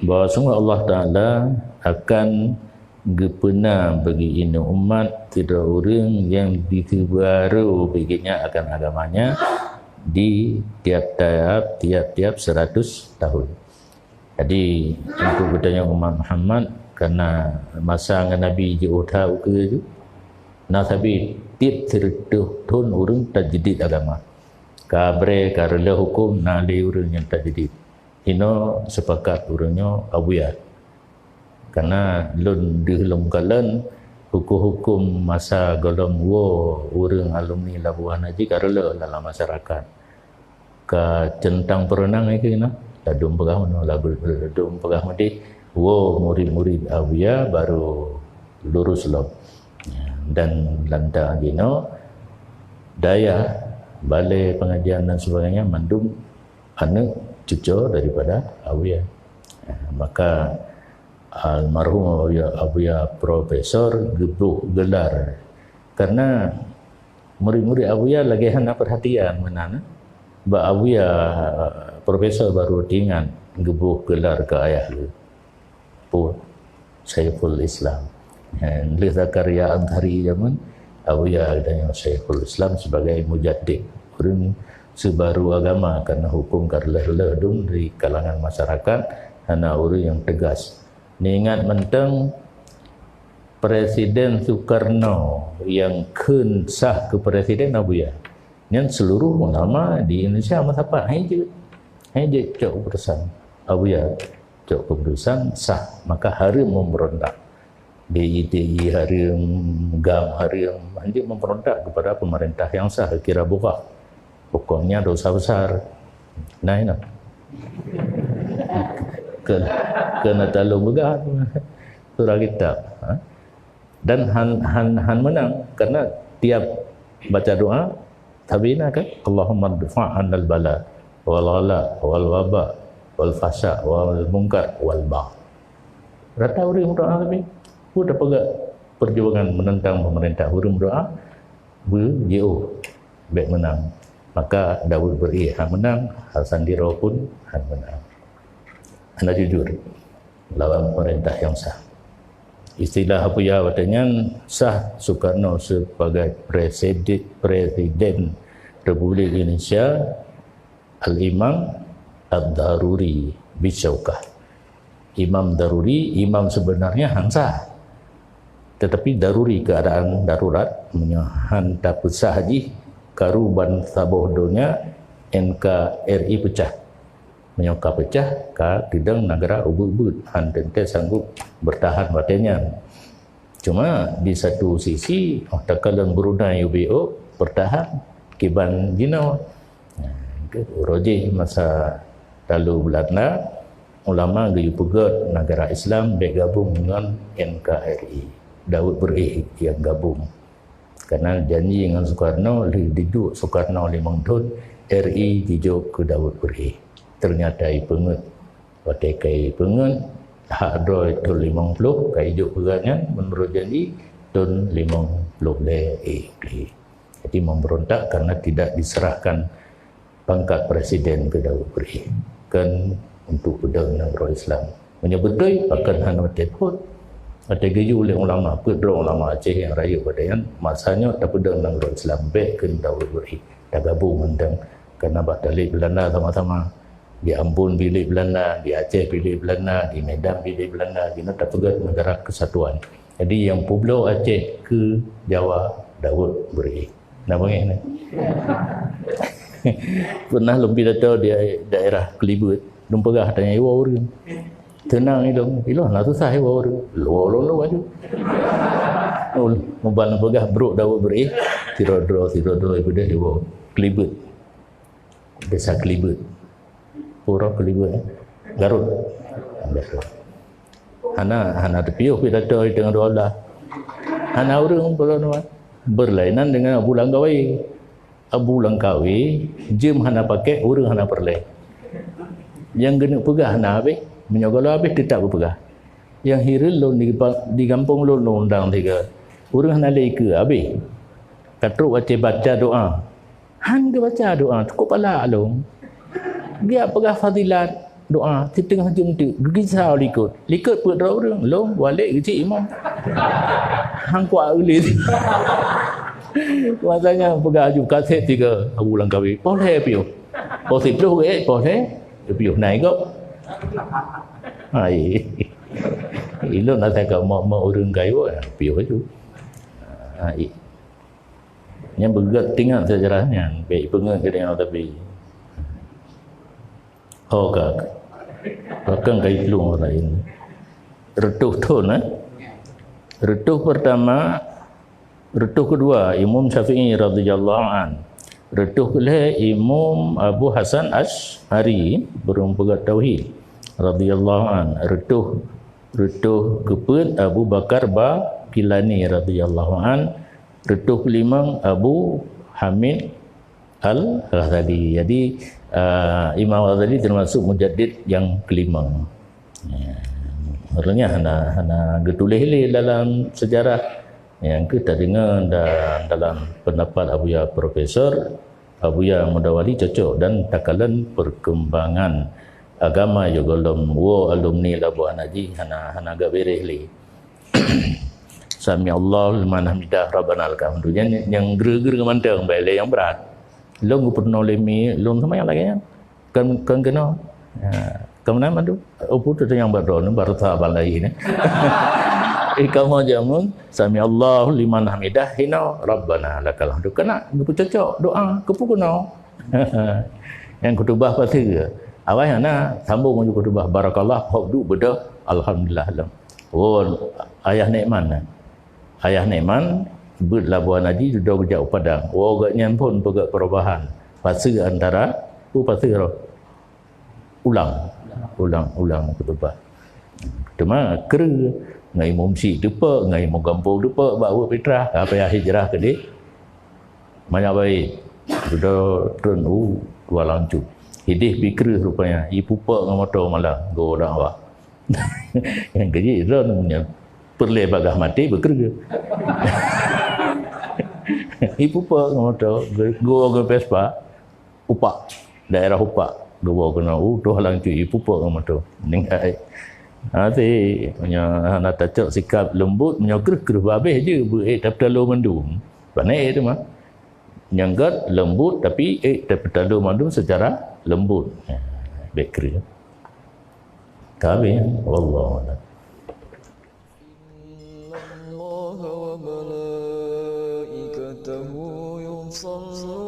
bahawa sungguh Allah Ta'ala akan gepena bagi ini umat tidak orang yang ditibaru baginya akan agamanya di tiap-tiap 100 tahun. Jadi untuk bertanya umat Muhammad karena masa Nabi jauh tahu ke itu nasabi tiap 100 tahun orang tajdid agama kabre karela hukum nali orang yang tajdid ino sepakat orangnya abuya karena lun dihelum kalan hukum-hukum masa golong wo orang alumni Labuan Haji karela dalam masyarakat ke centang perenang itu na ladum pegah no ladum pegah mati wo murid-murid abuya baru lurus lo dan lanta dino daya balai pengajian dan sebagainya mandum anak cucu daripada abuya maka almarhum abuya profesor gebuh gelar karena murid-murid abuya lagi hana perhatian menana ba abuya profesor baru tingan gebuh gelar ke ayah pun Saiful Islam dan Zakaria Anthari zaman abuya dan Saiful Islam sebagai mujaddid orang sebaru agama karena hukum karleh-leh dum di kalangan masyarakat hana orang yang tegas. Ni ingat mentang Presiden Soekarno yang sah ke Presiden abuya. Yang seluruh ulama di Indonesia mazhab hanya cok keputusan abuya cok keputusan sah maka harim memberontak. BITI harim GAM harim hanya memberontak kepada pemerintah yang sah kira buka. Pokoknya dosa besar. Nah ini. Kena talung begah surah kitab dan han menang karena tiap baca doa tabina kan Allahumma dfa'anal bala wal ghala wal waba wal fasha wal munkar wal ba rata orang doa tapi sudah pegak perjuangan menentang pemerintah huruf doa BJO baik menang maka Daud beri han menang Hasan Diro pun han menang. Anda jujur lawan pemerintah yang sah. Istilah apa ya katanya sah Soekarno sebagai presiden Republik Indonesia Al-Imam Ad-Daruri Bisyaukah. Imam Daruri, imam sebenarnya sah. Tetapi daruri keadaan darurat menyahan dapat sah haji karuban sabohdonya NKRI pecah. Menyoka pecah ka tidang negara ubud-ubud hantente sanggup bertahan batenya. Cuma di satu sisi takalan Brunei UBO bertahan kiban Jino. Roji masa lalu Belanda ulama gayu pegat negara Islam bergabung dengan NKRI. Daud beri yang gabung. Karena janji dengan Soekarno diduk Soekarno 5 tahun RI dijuk ke Daud beri. Ternyata ipengut pakai kai pengut hak doi tu 50 kai juk pegangan menurut janji tahun 50 le jadi memberontak karena tidak diserahkan pangkat presiden ke Daud beri kan untuk pedang negara Islam menyebut doi akan hana telefon ada geju oleh ulama pedang ulama Aceh yang raya padanya masanya tak pedang negara Islam baik ke Daud beri dah gabung mendang karena batalik Belanda sama-sama di Ambon pilih Belanda, di Aceh pilih Belanda, di Medan pilih Belanda, di Natapegat negara kesatuan. Jadi yang Pulau Aceh ke Jawa Daud beri. Nama ini. Pernah lebih datang di daerah Kelibut, lumpagah tanya iwa orang. Tenang itu, ilah nak susah iwa orang. Lo aja. Mobile lumpagah bro Daud beri. Tirodro ibu dah iwa Kelibut. Desa Kelibut. Pura Kelibut Garut. Hana tepiuh kita tahu dengan doa. Hana orang berlainan dengan Abu Langkawi. Abu Langkawi jem hana pakai orang hana perlai. Yang kena pegah hana habis, menyogol habis tetap pegah. Yang hiril lo di kampung lo undang tiga. Orang hana lei ke habis. Katruk baca doa. Han ke baca doa cukup pala lo. Dia pegah fadilat doa di tengah jam tu gegisau likut put orang long balik kecil imam hang kuat ulis masanya pegaju kaset 3 bulan kahwin boleh piu boleh piu naik kok ai ilo nak tak mau urang gayo piu itu ai yang bergerak tinggal sejarahnya baik pengen kedai tapi bahkan kait luang lain retuh tun retuh pertama retuh kedua Imam Syafi'i radhiyallahu an retuh kedua Imam Abu Hasan Asy'ari berumpegat tauhid radhiyallahu an retuh keempat Abu Bakar Baqilani radhiyallahu an retuh kelima Abu Hamid Al-Ghazali. Jadi Imam Ghazali termasuk mujaddid yang kelima. Orangnya hana getulis dalam sejarah yang kita dengar dalam pendapat Abuya Profesor Abuya Mudawali cocok dan takalan perkembangan agama juga alumni labu anaji hana agak beres li. Sami Allah liman hamidah rabbana lakal hamdu. Yang geru-geru mantang baik yang berat. Long pernah lemi long sama yang lagi kan kena kemudian tu tu yang baru tak balai ni kamu jamun sami Allah liman hamidah hina rabbana lakal hamdu kena cocok doa kepu kena yang kutubah pasti awak yang nak sambung dengan kutubah barakallah habdu beda alhamdulillah ayah Nekman Bud Labuan Haji sudah berjauh padang. Agaknya pun pegak perubahan. Fasa antara fasa ulang kutubah. Cuma kera ngai mumsi depa, ngai mau kampung depa bawa fitrah apa yang hijrah ke dia. Banyak baik. Sudah turun dua lancu. Hidih pikir rupanya. Ibu pak dengan motor malah go dah awak. Yang kerja ron punya perle bagah mati bekerja. Ibu pak ngoto go ke Vespa upak daerah upak go kena tu halang cu ibu pak ngoto ningai nanti punya nak tacak sikap lembut punya kereh habis je tapi lalu mendung panai itu mah nyanggat lembut tapi tapi lalu mendung secara lembut baik kereh kami wallah صلوا